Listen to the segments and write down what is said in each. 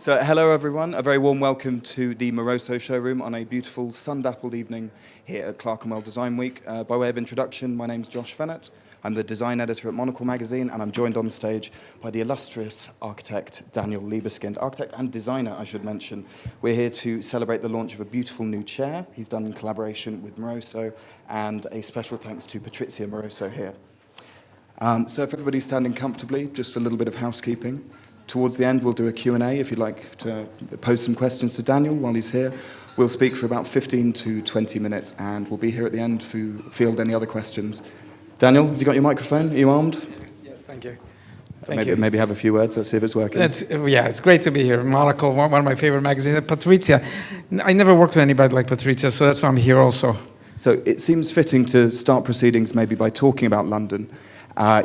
So hello everyone, a very warm welcome to the Moroso showroom on a beautiful sun-dappled evening here at Clerkenwell Design Week. By way of introduction, my name's Josh Fennett. I'm the design editor at Monocle Magazine, and I'm joined on stage by the illustrious architect Daniel Libeskind, architect and designer, I should mention. We're here to celebrate the launch of a beautiful new chair he's done in collaboration with Moroso, and a special thanks to Patrizia Moroso here. So if everybody's standing comfortably, just a little bit of housekeeping. Towards the end, we'll do a Q&A if you'd like to pose some questions to Daniel while he's here. We'll speak for about 15 to 20 minutes, and we'll be here at the end to field any other questions. Daniel, have you got your microphone? Are you armed? Yes, thank you. Maybe have a few words. Let's see if it's working. It's great to be here. Monocle, one of my favorite magazines. Patrizia, I never worked with anybody like Patrizia, so that's why I'm here also. So it seems fitting to start proceedings maybe by talking about London.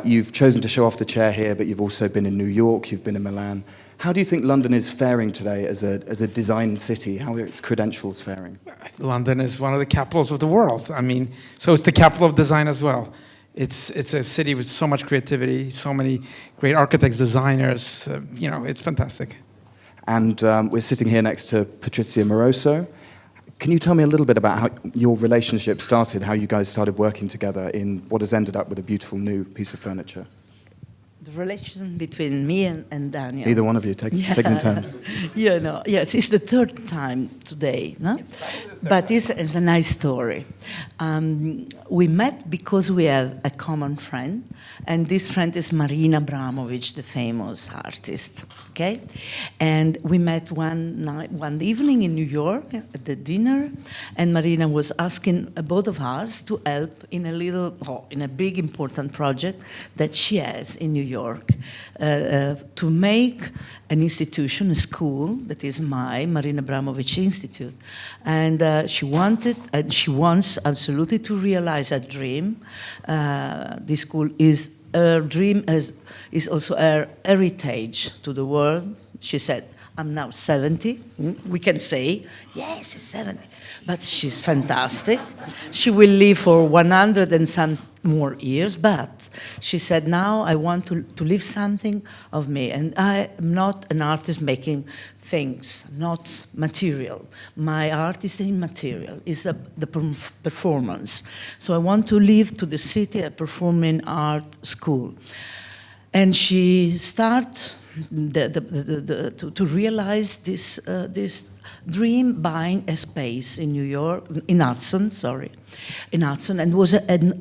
You've chosen to show off the chair here, but you've also been in New York, you've been in Milan. How do you think London is faring today as a design city? How are its credentials faring? London is one of the capitals of the world. I mean, so it's the capital of design as well. It's a city with so much creativity, so many great architects, designers. It's fantastic. And we're sitting here next to Patrizia Moroso. Can you tell me a little bit about how your relationship started, how you guys started working together in what has ended up with a beautiful new piece of furniture? The relation between me and Daniel. Either one of you, take in turns. Yes, it's the third time today, no? But this is a nice story. We met because we have a common friend, and this friend is Marina Abramovic, the famous artist, okay? And we met one evening in New York at the dinner, and Marina was asking both of us to help in a big important project that she has in New York, to make an institution, a school, that is Marina Abramovic Institute. And she wants absolutely to realize a dream. This school is her dream, is also her heritage to the world. She said, I'm now 70. We can say, yes, she's 70. But she's fantastic. She will live for 100 and some more years, but she said, now I want to leave something of me. And I am not an artist making things, not material. My art is immaterial, it's the performance. So I want to leave to the city a performing art school. And she started to realize this dream, buying a space in New York, in Hudson, and was a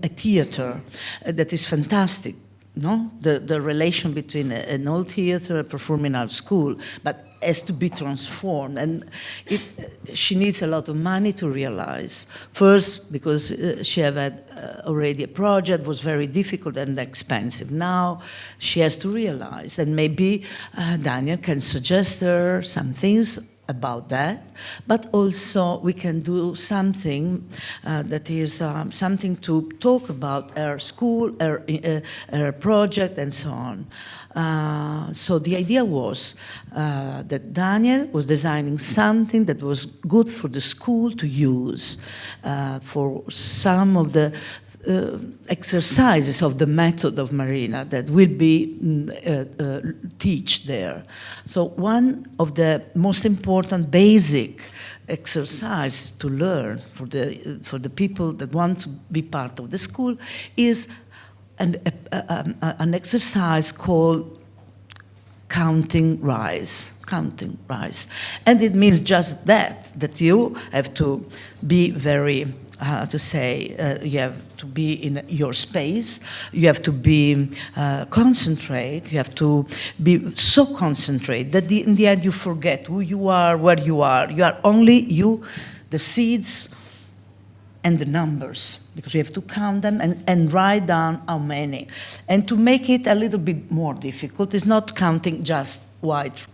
theater that is fantastic, no? The relation between an old theater, a performing arts school, but has to be transformed, and she needs a lot of money to realize. First, because she had already a project, was very difficult and expensive. Now she has to realize, and maybe Daniel can suggest her some things about that, but also we can do something that is something to talk about her school, her project, and so on. So the idea was that Daniel was designing something that was good for the school to use for some of the exercises of the method of Marina that will be teach there. So one of the most important basic exercise to learn for the people that want to be part of the school is an exercise called counting rise. And it means just that you have to be very, you have to be in your space, you have to be concentrate, you have to be so concentrate that in the end you forget who you are, where you are. You are only you, the seeds, and the numbers, because you have to count them and write down how many. And to make it a little bit more difficult, it's not counting just white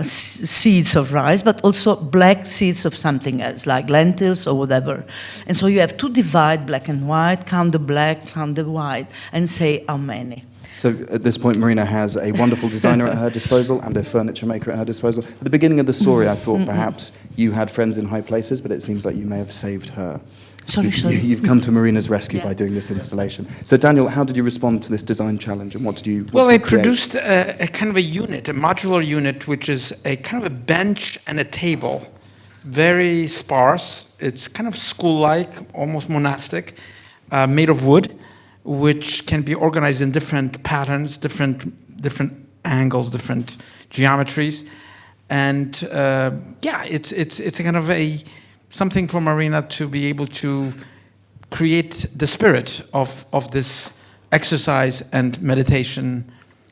seeds of rice, but also black seeds of something else, like lentils or whatever. And so you have to divide black and white, count the black, count the white, and say how many. So at this point, Marina has a wonderful designer at her disposal and a furniture maker at her disposal. At the beginning of the story, I thought perhaps you had friends in high places, but it seems like you may have saved her. Sorry. You've come to Marina's rescue by doing this installation. So Daniel, how did you respond to this design challenge, and what did you I create? produced a kind of a unit, a modular unit, which is a kind of a bench and a table, very sparse. It's kind of school-like, almost monastic, made of wood, which can be organized in different patterns, different angles, different geometries, and it's a kind of something for Marina to be able to create the spirit of this exercise and meditation,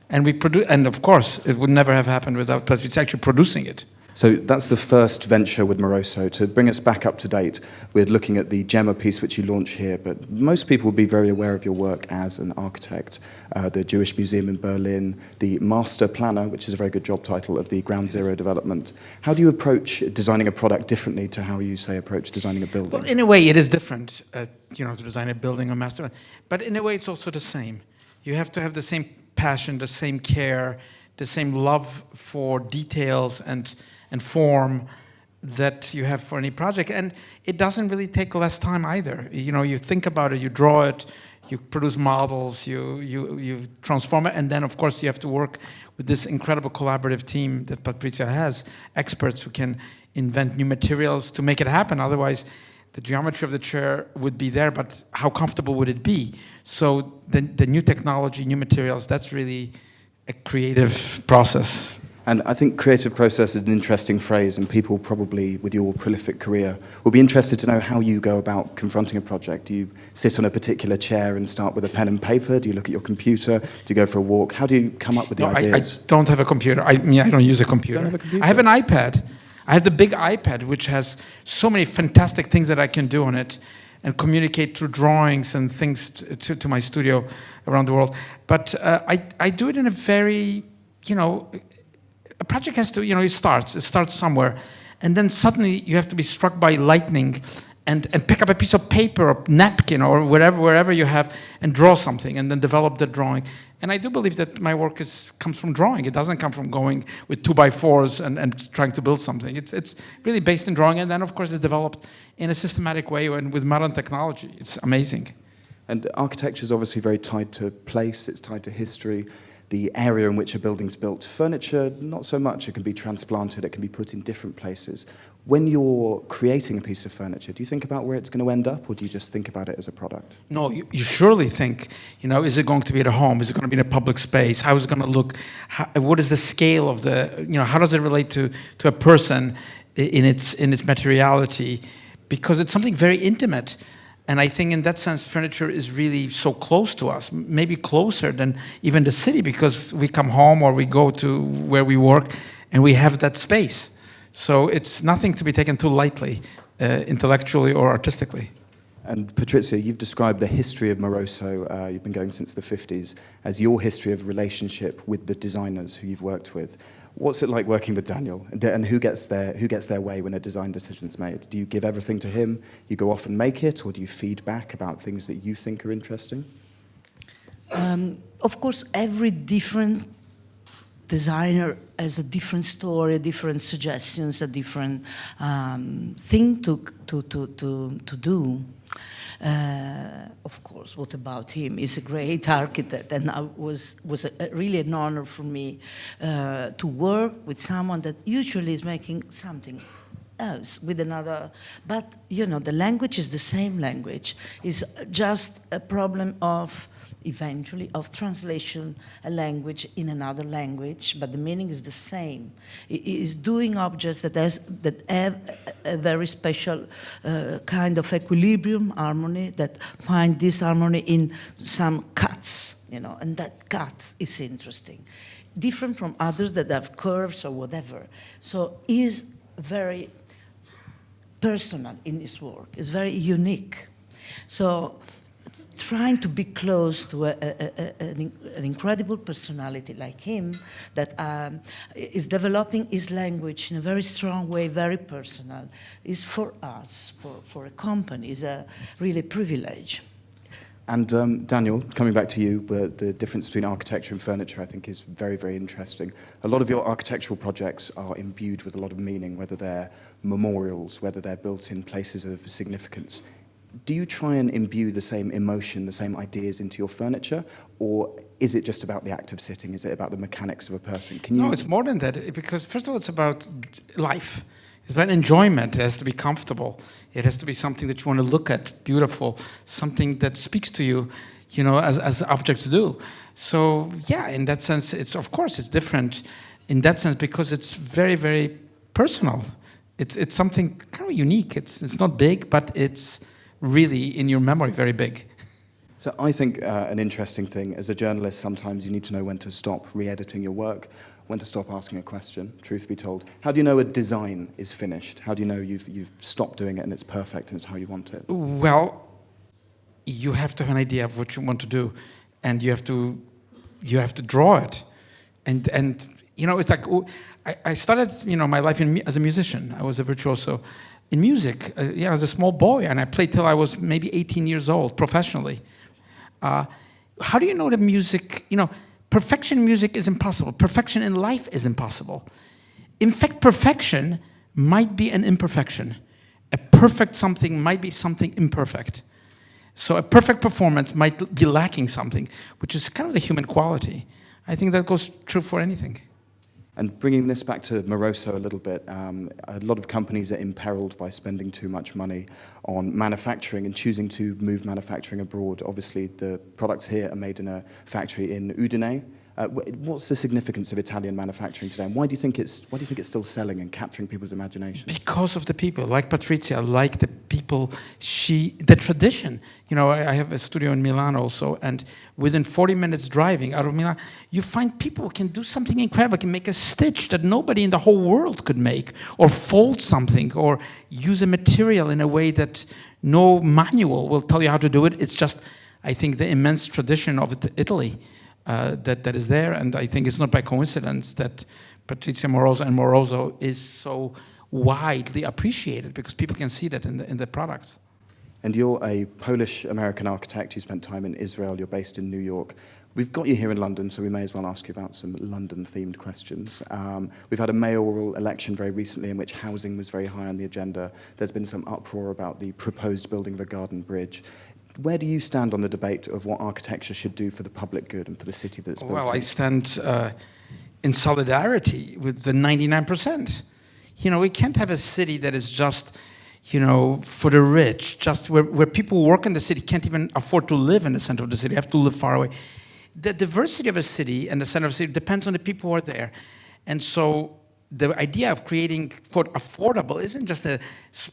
and and of course it would never have happened without Patricia actually producing it. So that's the first venture with Moroso. To bring us back up to date, we're looking at the Gemma piece which you launch here, but most people will be very aware of your work as an architect. The Jewish Museum in Berlin, the Master Planner, which is a very good job title, of the Ground Zero development. How do you approach designing a product differently to how you, say, approach designing a building? Well, in a way it is different, to design a building or master, but in a way it's also the same. You have to have the same passion, the same care, the same love for details and form that you have for any project, and it doesn't really take less time either. You think about it, you draw it, you produce models, you transform it, and then of course you have to work with this incredible collaborative team that Patricia has, experts who can invent new materials to make it happen. Otherwise, the geometry of the chair would be there, but how comfortable would it be? So the new technology, new materials, that's really a creative process. And I think creative process is an interesting phrase, and people probably, with your prolific career, will be interested to know how you go about confronting a project. Do you sit on a particular chair and start with a pen and paper? Do you look at your computer? Do you go for a walk? How do you come up with the ideas? I don't have a computer. I don't use a computer. You don't have a computer? I have an iPad. I have the big iPad, which has so many fantastic things that I can do on it and communicate through drawings and things to my studio around the world. But I do it in a very, a project has to, it starts somewhere, and then suddenly you have to be struck by lightning and pick up a piece of paper or napkin or wherever you have and draw something and then develop the drawing. And I do believe that my work comes from drawing. It doesn't come from going with 2x4s and trying to build something. It's really based in drawing, and then of course it's developed in a systematic way and with modern technology. It's amazing. And architecture is obviously very tied to place, it's tied to history, the area in which a building's built. Furniture, not so much. It can be transplanted, it can be put in different places. When you're creating a piece of furniture, do you think about where it's going to end up, or do you just think about it as a product? No, you surely think, is it going to be at a home? Is it going to be in a public space? How is it going to look? What is the scale of how does it relate to a person in its materiality? Because it's something very intimate. And I think in that sense, furniture is really so close to us, maybe closer than even the city, because we come home or we go to where we work and we have that space. So it's nothing to be taken too lightly, intellectually or artistically. And Patricia, you've described the history of Moroso, you've been going since the 50s, as your history of relationship with the designers who you've worked with. What's it like working with Daniel? And who gets their way when a design decision's made? Do you give everything to him, you go off and make it, or do you feed back about things that you think are interesting? Of course, every different designer has a different story, different suggestions, a different thing to do. Of course, what about him? He's a great architect, and it was really an honor for me to work with someone that usually is making something else with another. But the language is the same language. It's just a problem of eventually of translation, a language in another language, but the meaning is the same. It is doing objects that have a very special kind of equilibrium, harmony, that find this harmony in some cuts, and that cut is interesting. Different from others that have curves or whatever. So is very personal in his work. It's very unique. So trying to be close to an incredible personality like him that is developing his language in a very strong way, very personal, is for us, for a company, is a really privilege. And Daniel, coming back to you, the difference between architecture and furniture, I think, is very, very interesting. A lot of your architectural projects are imbued with a lot of meaning, whether they're memorials, whether they're built in places of significance. Do you try and imbue the same emotion, the same ideas into your furniture, or is it just about the act of sitting? Is it about the mechanics of a person? Can you? No, it's more than that, because first of all, it's about life. It's about enjoyment. It has to be comfortable. It has to be something that you want to look at, beautiful, something that speaks to you, as an object to do. So yeah, in that sense, of course it's different in that sense because it's very, very personal. It's something kind of unique. It's not big, but it's really in your memory very big. So I think an interesting thing, as a journalist, sometimes you need to know when to stop re-editing your work, when to stop asking a question, truth be told. How do you know a design is finished? How do you know you've stopped doing it and it's perfect and it's how you want it? Well, you have to have an idea of what you want to do, and you have to draw it. And it's like, I started, my life as a musician. I was a virtuoso in music, as a small boy, and I played till I was maybe 18 years old, professionally. How do you know the music, perfection in music is impossible. Perfection in life is impossible. In fact, perfection might be an imperfection. A perfect something might be something imperfect. So a perfect performance might be lacking something, which is kind of the human quality. I think that goes true for anything. And bringing this back to Moroso a little bit, a lot of companies are imperiled by spending too much money on manufacturing and choosing to move manufacturing abroad. Obviously, the products here are made in a factory in Udine. What's the significance of Italian manufacturing today, and why do you think it's still selling and capturing people's imaginations? Because of the people, like Patrizia, like the people, the tradition. I have a studio in Milan also, and within 40 minutes driving out of Milan, you find people who can do something incredible, can make a stitch that nobody in the whole world could make, or fold something, or use a material in a way that no manual will tell you how to do it. It's just, I think, the immense tradition of Italy. That is there, and I think it's not by coincidence that Patrizia Moroso and Moroso is so widely appreciated, because people can see that in the products. And you're a Polish-American architect. You spent time in Israel. You're based in New York. We've got you here in London, so we may as well ask you about some London-themed questions. We've had a mayoral election very recently in which housing was very high on the agenda. There's been some uproar about the proposed building of a garden bridge. Where do you stand on the debate of what architecture should do for the public good and for the city that it's built Well, in? I stand in solidarity with the 99%. We can't have a city that is just, for the rich, just where people who work in the city can't even afford to live in the center of the city, have to live far away. The diversity of a city and the center of the city depends on the people who are there. And so the idea of creating affordable isn't just a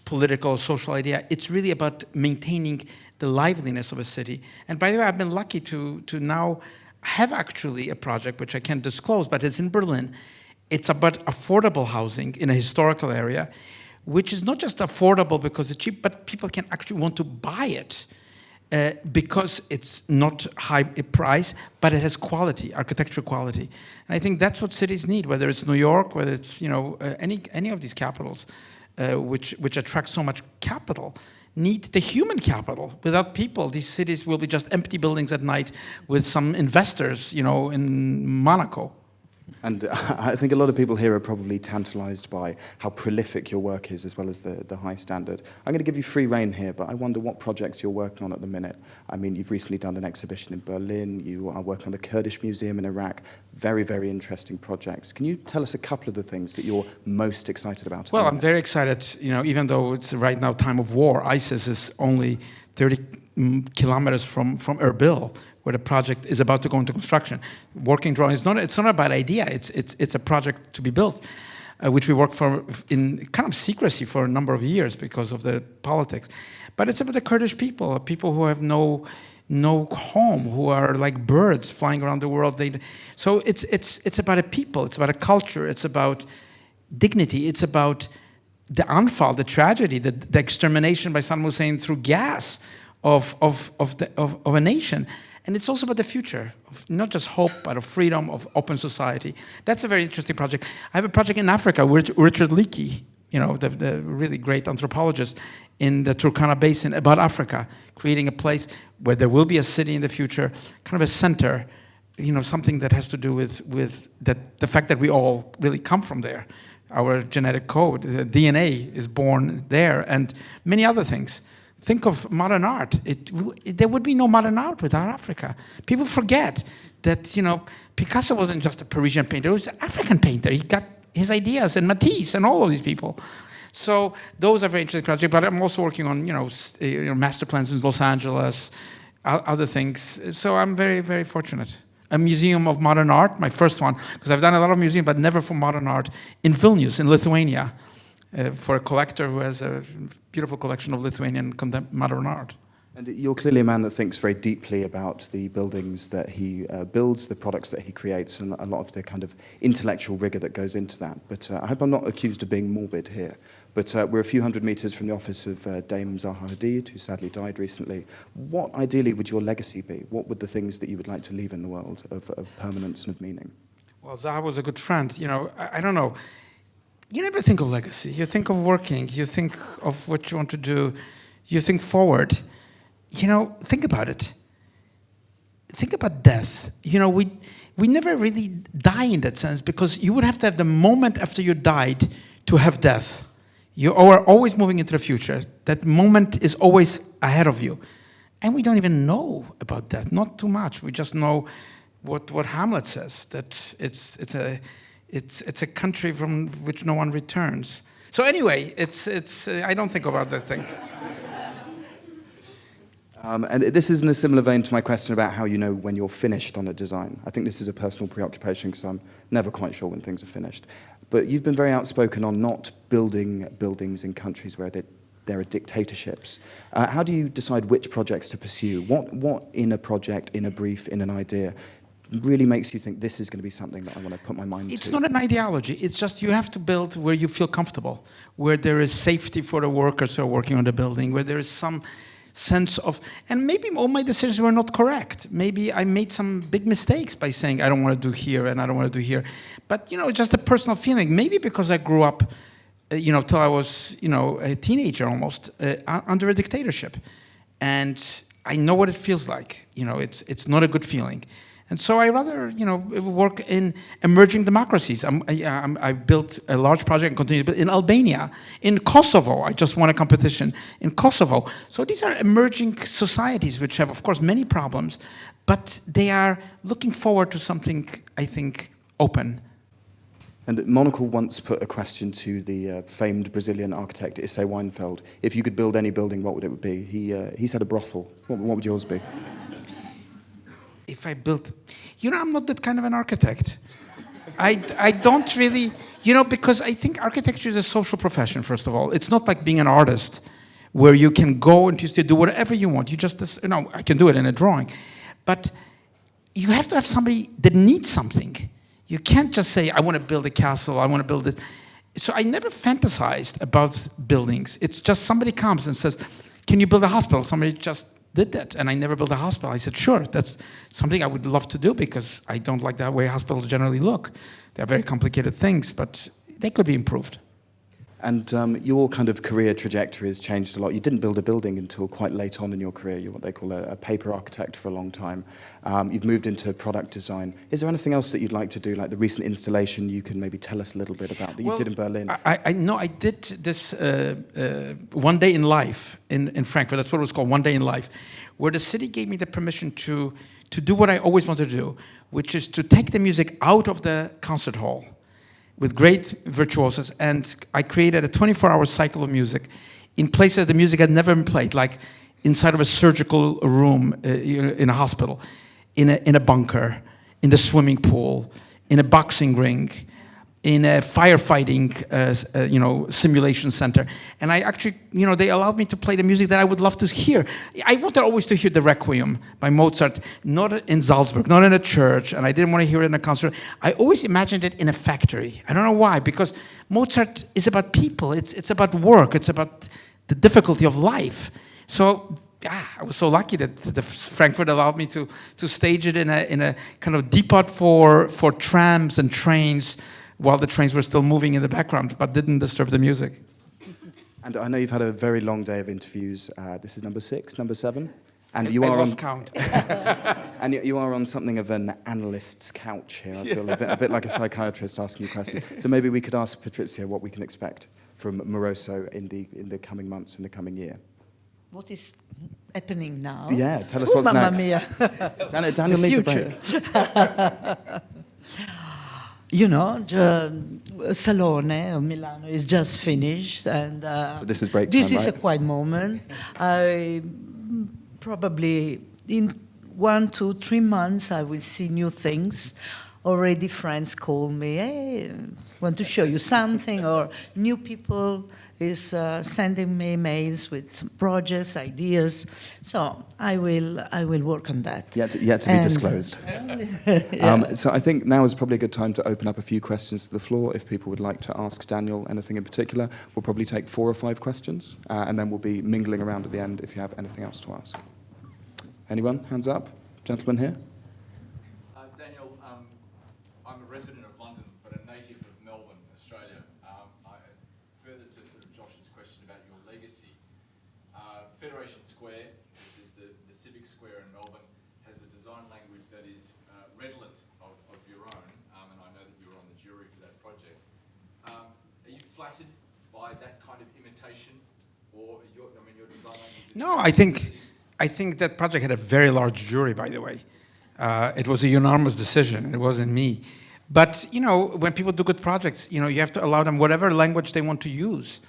political, social idea. It's really about maintaining the liveliness of a city. And by the way, I've been lucky to now have actually a project, which I can't disclose, but it's in Berlin. It's about affordable housing in a historical area, which is not just affordable because it's cheap, but people can actually want to buy it because it's not high price, but it has quality, architectural quality. And I think that's what cities need, whether it's New York, whether it's any of these capitals, which attract so much capital, need the human capital. Without people, these cities will be just empty buildings at night with some investors, in Monaco. And I think a lot of people here are probably tantalized by how prolific your work is, as well as the high standard. I'm going to give you free rein here, but I wonder what projects you're working on at the minute. I mean, you've recently done an exhibition in Berlin. You are working on the Kurdish Museum in Iraq. Very, very interesting projects. Can you tell us a couple of the things that you're most excited about? Well, I'm very excited, even though it's right now time of war. ISIS is only 30 kilometers from Erbil, where the project is about to go into construction. Working drawing, it's not a bad idea. It's a project to be built, which we worked for in kind of secrecy for a number of years because of the politics. But it's about the Kurdish people who have no home, who are like birds flying around the world. So it's about a people. It's about a culture. It's about dignity. It's about the Anfal, the tragedy, the extermination by Saddam Hussein through gas of a nation. And it's also about the future, of not just hope, but of freedom, of open society. That's a very interesting project. I have a project in Africa with Richard Leakey, the really great anthropologist in the Turkana Basin about Africa, creating a place where there will be a city in the future, kind of a center, something that has to do with the fact that we all really come from there. Our genetic code, the DNA is born there, and many other things. Think of modern art. There would be no modern art without Africa. People forget that, Picasso wasn't just a Parisian painter, he was an African painter. He got his ideas, and Matisse, and all of these people. So those are very interesting projects, but I'm also working on, master plans in Los Angeles, other things. So I'm very, very fortunate. A museum of modern art, my first one, because I've done a lot of museums, but never for modern art, in Vilnius, in Lithuania, for a collector who has a beautiful collection of Lithuanian modern art. And you're clearly a man that thinks very deeply about the buildings that he builds, the products that he creates, and a lot of the kind of intellectual rigor that goes into that. But I hope I'm not accused of being morbid here. But we're a few hundred meters from the office of Dame Zaha Hadid, who sadly died recently. What, ideally, would your legacy be? What would the things that you would like to leave in the world of permanence and of meaning? Well, Zaha was a good friend. I don't know. You never think of legacy. You think of working. You think of what you want to do. You think forward. Think about it. Think about death. We never really die in that sense, because you would have to have the moment after you died to have death. You are always moving into the future. That moment is always ahead of you. And we don't even know about death, not too much. We just know what Hamlet says, that it's a country from which no one returns. So anyway, I don't think about those things. And this is in a similar vein to my question about how you know when you're finished on a design. I think this is a personal preoccupation because I'm never quite sure when things are finished. But you've been very outspoken on not building buildings in countries where there are dictatorships. How do you decide which projects to pursue? What in a project, in a brief, in an idea, really makes you think this is going to be something that I want to put my mind to? It's not an ideology. It's just you have to build where you feel comfortable, where there is safety for the workers who are working on the building, where there is some sense of, and maybe all my decisions were not correct. Maybe I made some big mistakes by saying I don't want to do here and I don't want to do here. But, it's just a personal feeling. Maybe because I grew up, till I was, a teenager almost, under a dictatorship. And I know what it feels like. It's not a good feeling. And so I rather, work in emerging democracies. I built a large project and continue to build in Albania, in Kosovo. I just won a competition in Kosovo. So these are emerging societies which have, of course, many problems, but they are looking forward to something, I think, open. And Monocle once put a question to the famed Brazilian architect Issei Weinfeld. If you could build any building, what would it be? He said a brothel. What would yours be? If I built, I'm not that kind of an architect. I don't really, because I think architecture is a social profession, first of all. It's not like being an artist where you can go and just do whatever you want. I can do it in a drawing. But you have to have somebody that needs something. You can't just say, I want to build a castle, I want to build this. So I never fantasized about buildings. It's just somebody comes and says, can you build a hospital? Somebody just did that, and I never built a hospital. I said, sure, that's something I would love to do because I don't like the way hospitals generally look. They're very complicated things, but they could be improved. And your kind of career trajectory has changed a lot. You didn't build a building until quite late on in your career. You're what they call a paper architect for a long time. You've moved into product design. Is there anything else that you'd like to do, like the recent installation you can maybe tell us a little bit about that you did in Berlin? I know I did this One Day in Life in Frankfurt. That's what it was called, One Day in Life, where the city gave me the permission to do what I always wanted to do, which is to take the music out of the concert hall with great virtuosos, and I created a 24-hour cycle of music in places the music had never been played, like inside of a surgical room in a hospital, in a bunker, in the swimming pool, in a boxing ring, in a firefighting simulation center. And I actually, they allowed me to play the music that I would love to hear. I wanted always to hear the Requiem by Mozart, not in Salzburg, not in a church, and I didn't want to hear it in a concert. I always imagined it in a factory. I don't know why, because Mozart is about people. It's about work. It's about the difficulty of life. So I was so lucky that the Frankfurt allowed me to stage it in a kind of depot for trams and trains, while the trains were still moving in the background, but didn't disturb the music. And I know you've had a very long day of interviews. This is number 6, number 7, and you I are lost on count. and you are on something of an analyst's couch here. I feel a bit like a psychiatrist asking you questions. So maybe we could ask Patrizia what we can expect from Moroso in the coming months, in the coming year. What is happening now? Yeah, tell us what's Mamma next. mia. Daniel needs a break. You know, the Salone of Milano is just finished, and So this is break this time, is right? a quiet moment. I probably in 1, 2, 3 months I will see new things. Already friends call me, hey, want to show you something, or new people is sending me mails with projects, ideas. So I will work on that. Yet to be disclosed. Yeah. So I think now is probably a good time to open up a few questions to the floor. If people would like to ask Daniel anything in particular, we'll probably take 4 or 5 questions, and then we'll be mingling around at the end if you have anything else to ask. Anyone? Hands up. Gentleman here. Daniel, I'm a resident of London, but a native of Melbourne, Australia. Further to sort of Josh's question about your legacy, Federation Square, which is the civic square in Melbourne, has a design language that is redolent of your own, and I know that you were on the jury for that project. Are you flattered by that kind of imitation, or your design language? No, I think that project had a very large jury, by the way. It was a unanimous decision. It wasn't me. But, you know, when people do good projects, you know, you have to allow them whatever language they want to use.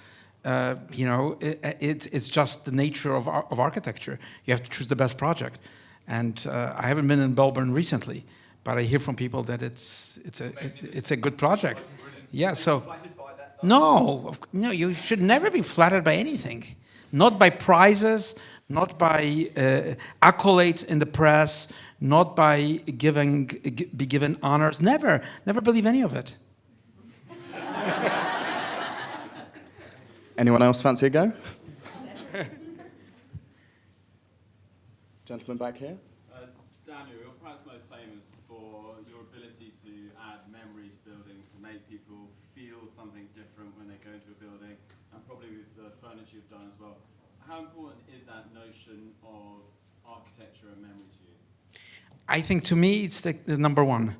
You know, it's just the nature of architecture. You have to choose the best project. And I haven't been in Melbourne recently, but I hear from people that it's a good project. Yeah, so... No, you should never be flattered by anything. Not by prizes, not by accolades in the press, not by be given honors. Never believe any of it. Anyone else fancy a go? Gentleman back here. Daniel, you're perhaps most famous for your ability to add memory to buildings, to make people feel something different when they go into a building, and probably with the furniture you've done as well. How important is that notion of architecture and memory to you? I think to me it's the number one.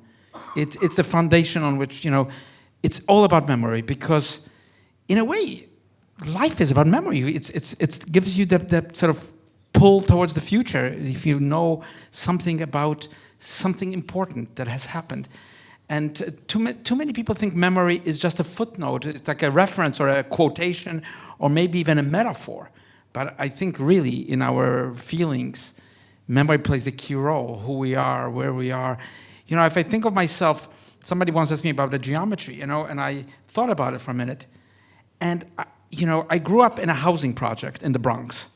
It's the foundation on which, you know, it's all about memory, because in a way, life is about memory. It gives you that sort of pull towards the future if you know something about something important that has happened. And too many people think memory is just a footnote. It's like a reference or a quotation or maybe even a metaphor. But I think really in our feelings, memory plays a key role, who we are, where we are. You know, if I think of myself, somebody once asked me about the geometry, you know, and I thought about it for a minute. And, you know, I grew up in a housing project in the Bronx.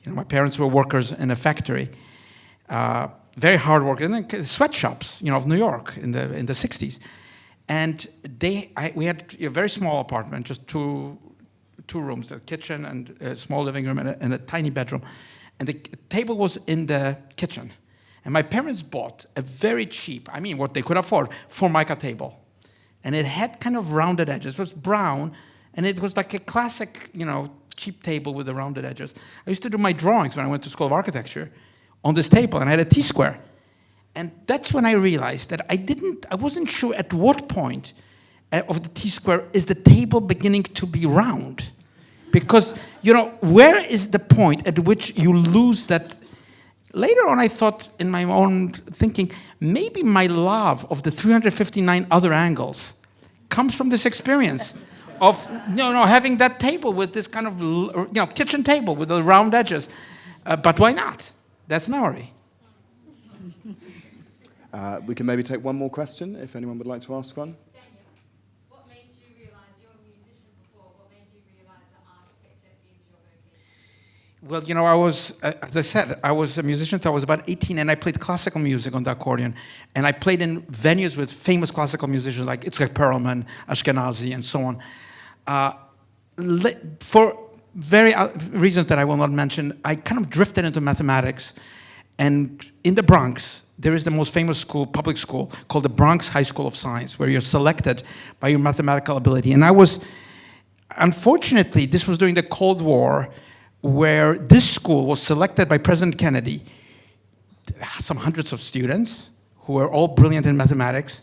You know, my parents were workers in a factory, very hard workers, and then sweatshops, you know, of New York in the 60s. And we had a very small apartment, just two rooms, a kitchen and a small living room and a tiny bedroom. And the table was in the kitchen. And my parents bought a very cheap, I mean what they could afford, Formica table. And it had kind of rounded edges. It was brown, and it was like a classic, you know, cheap table with the rounded edges. I used to do my drawings when I went to School of Architecture on this table, and I had a T-square. And that's when I realized that I wasn't sure at what point of the T-square is the table beginning to be round. Because, you know, where is the point at which you lose that? Later on, I thought in my own thinking, maybe my love of the 359 other angles comes from this experience of, having that table with this kind of, kitchen table with the round edges. But why not? That's memory. We can maybe take one more question, if anyone would like to ask one. Daniel, what made you realise, you're a musician before, what made you realise that architecture is your vocation? Well, you know, I was, as I said, I was a musician until I was about 18, and I played classical music on the accordion. And I played in venues with famous classical musicians like Itzhak Perelman, Ashkenazi, and so on. For reasons that I will not mention, I kind of drifted into mathematics. And in the Bronx, there is the most famous school, public school, called the Bronx High School of Science, where you're selected by your mathematical ability. And unfortunately, this was during the Cold War, where this school was selected by President Kennedy, some hundreds of students who were all brilliant in mathematics,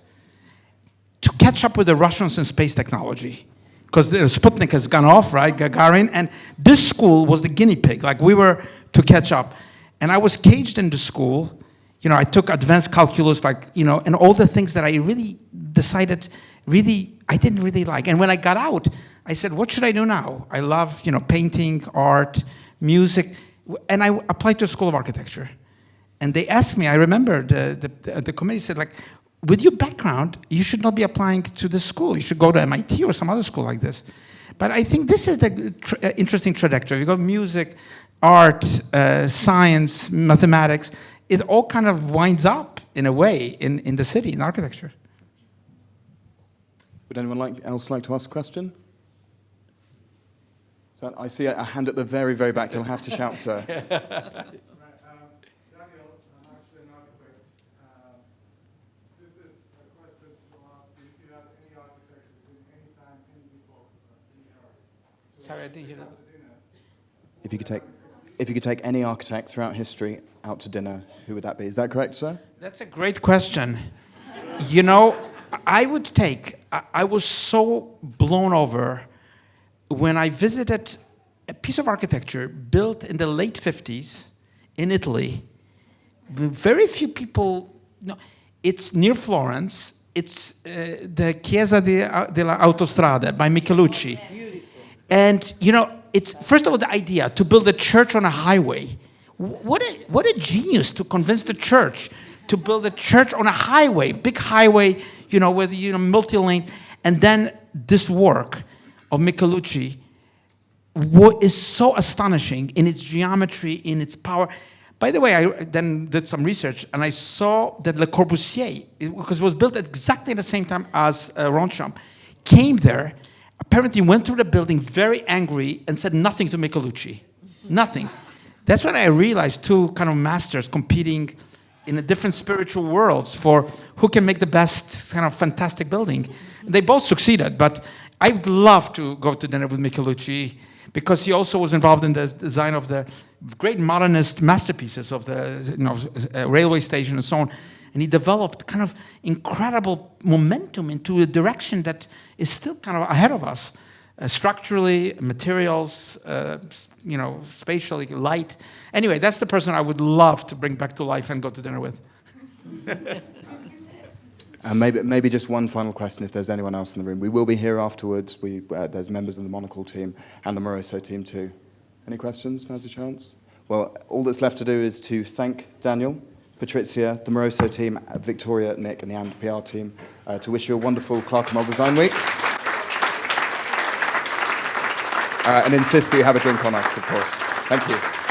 to catch up with the Russians in space technology. Because the Sputnik has gone off, right, Gagarin, and this school was the guinea pig, like we were to catch up. And I was caged into school. You know, I took advanced calculus, like, you know, and all the things that I really decided I didn't really like. And when I got out, I said, what should I do now? I love, you know, painting, art, music, and I applied to a school of architecture. And they asked me, I remember the committee said, like, with your background, you should not be applying to this school. You should go to MIT or some other school like this. But I think this is the interesting trajectory. You got music, art, science, mathematics. It all kind of winds up, in a way, in the city, in architecture. Would anyone else like to ask a question? So I see a hand at the very, very back. You'll have to shout, sir. Daniel, I'm actually an architect. This is a question to ask you if you have any architect between any time, any people, any era. Sorry, I didn't hear that. If you could take any architect throughout history out to dinner, who would that be? Is that correct, sir? That's a great question. You know, I was so blown over when I visited a piece of architecture built in the late 50s in Italy. Very few people know. It's near Florence. It's the Chiesa della Autostrada by Michelucci. And, you know, it's, first of all, the idea to build a church on a highway. What a genius to convince the church to build a church on a highway, big highway, you know, with, you know, multi-lane. And then this work of Michelucci is so astonishing in its geometry, in its power. By the way, I then did some research, and I saw that Le Corbusier, because it was built at exactly the same time as Ronchamp, came there, apparently went through the building very angry and said nothing to Michelucci. Nothing. That's when I realized two kind of masters competing in a different spiritual worlds for who can make the best kind of fantastic building. They both succeeded, but I'd love to go to dinner with Michelucci because he also was involved in the design of the great modernist masterpieces of the, you know, railway station and so on. And he developed kind of incredible momentum into a direction that is still kind of ahead of us. Structurally, materials, you know, spatially, light. Anyway, that's the person I would love to bring back to life and go to dinner with. And maybe just one final question if there's anyone else in the room. We will be here afterwards. There's members of the Monocle team and the Moroso team too. Any questions? Now's the chance. Well, all that's left to do is to thank Daniel, Patrizia, the Moroso team, Victoria, Nick, and the AND PR team, to wish you a wonderful Clerkenwell Design Week. And insist that you have a drink on us, of course. Thank you.